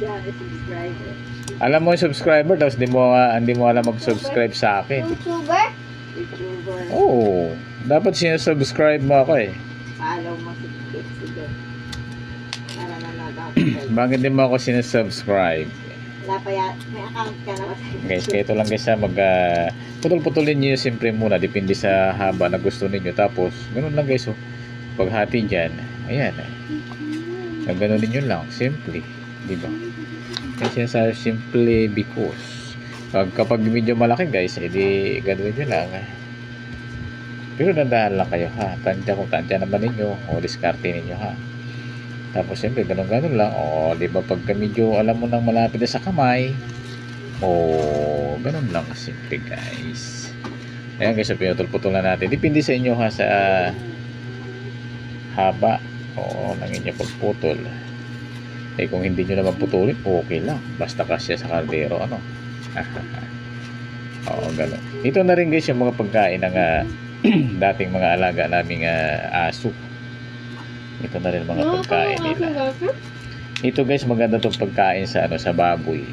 subscriber. Alam mo yung subscriber, tapos hindi mo alam mag-subscribe sa akin. YouTuber? YouTuber. Oo. Dapat sinusubscribe mo ako eh. Follow mo si Sige. Para nanood ako. Bakit din mo ako sinusubscribe? Wala pa yan. May account ka na ba? Guys, kaya ito lang guys ha, putol-putulin nyo siyempre muna, depende sa haba na gusto ninyo. Tapos, ganun lang guys, oh. Paghati dyan, ayan eh. Gano'n nyo lang, simple, di ba? Kasi sa simple because kapag medyo malaki guys, edi gano'n nyo lang. Pero dandahan lang kayo ha, tansya naman ninyo, o diskarte ninyo ha. Tapos siyempre ganun lang, o di ba pagka medyo alam mo nang malapit na sa kamay, o ganun lang simple guys. Ayan guys, so pinutol-putulan natin, depende sa inyo ha, sa haba o ng inyong pagputol. Eh kung hindi nyo naman putulin, okay lang, basta kasya sa kaldero, ano. Oo, ganun. Ito na rin guys yung mga pagkain ng dating mga alaga naming aso. Ito na rin mga pagkain nila. Ito guys, maganda tong pagkain sa sa baboy.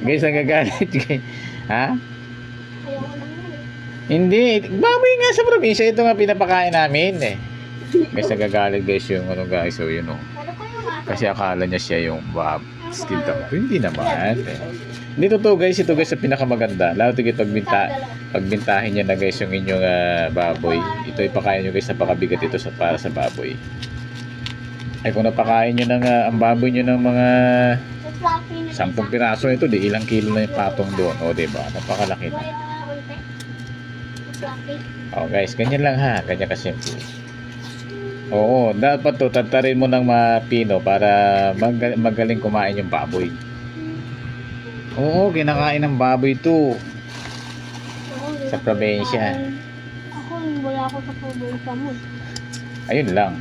Guys, nagagalit guys. Ha? Hindi, baboy nga sa probinsya. Ito nga pinapakain namin eh. Guys, nagagalit guys yung guys, so yun kasi akala niya siya yung skin tang. Hindi naman eh. Dito to guys, ito guys sa pinakamaganda. Lalo tigit pagbintahin niya na guys yung inyong baboy. Ito ipakain nyo guys, napakabigat ito para sa baboy. Ay kung napakain nyo ng ang baboy nyo ng mga 10 piraso ito, di ilang kilo na yung patong doon. O diba, napakalaki na. O guys, ganyan lang ha, ganyan kasimple. Oo, dapat to tatarin mo ng mapino para magaling kumain yung baboy. Oo, kinakain ng baboy to sa probinsya. Ako, wala ako sa probinsya mo. Ayun lang.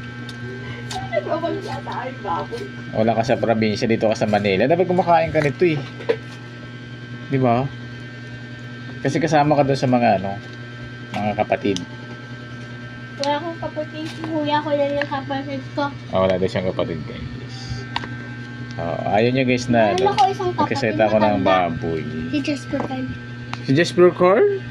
Nagbabalita tayo baboy. Wala ka sa probinsya, dito ka sa Manila. Dapat kumakain ka nito eh. Di ba? Kasi kasama ka doon sa mga mga kapatid. Wala akong kapatid. Kuya ko lang yung kapatid ko. Wala doon siyang kapatid guys. Ayaw niya guys na Meron ako isang kapatid nagkasita ako ng na tanda. baboy. Si Jasper Carl. Si Jasper Carl?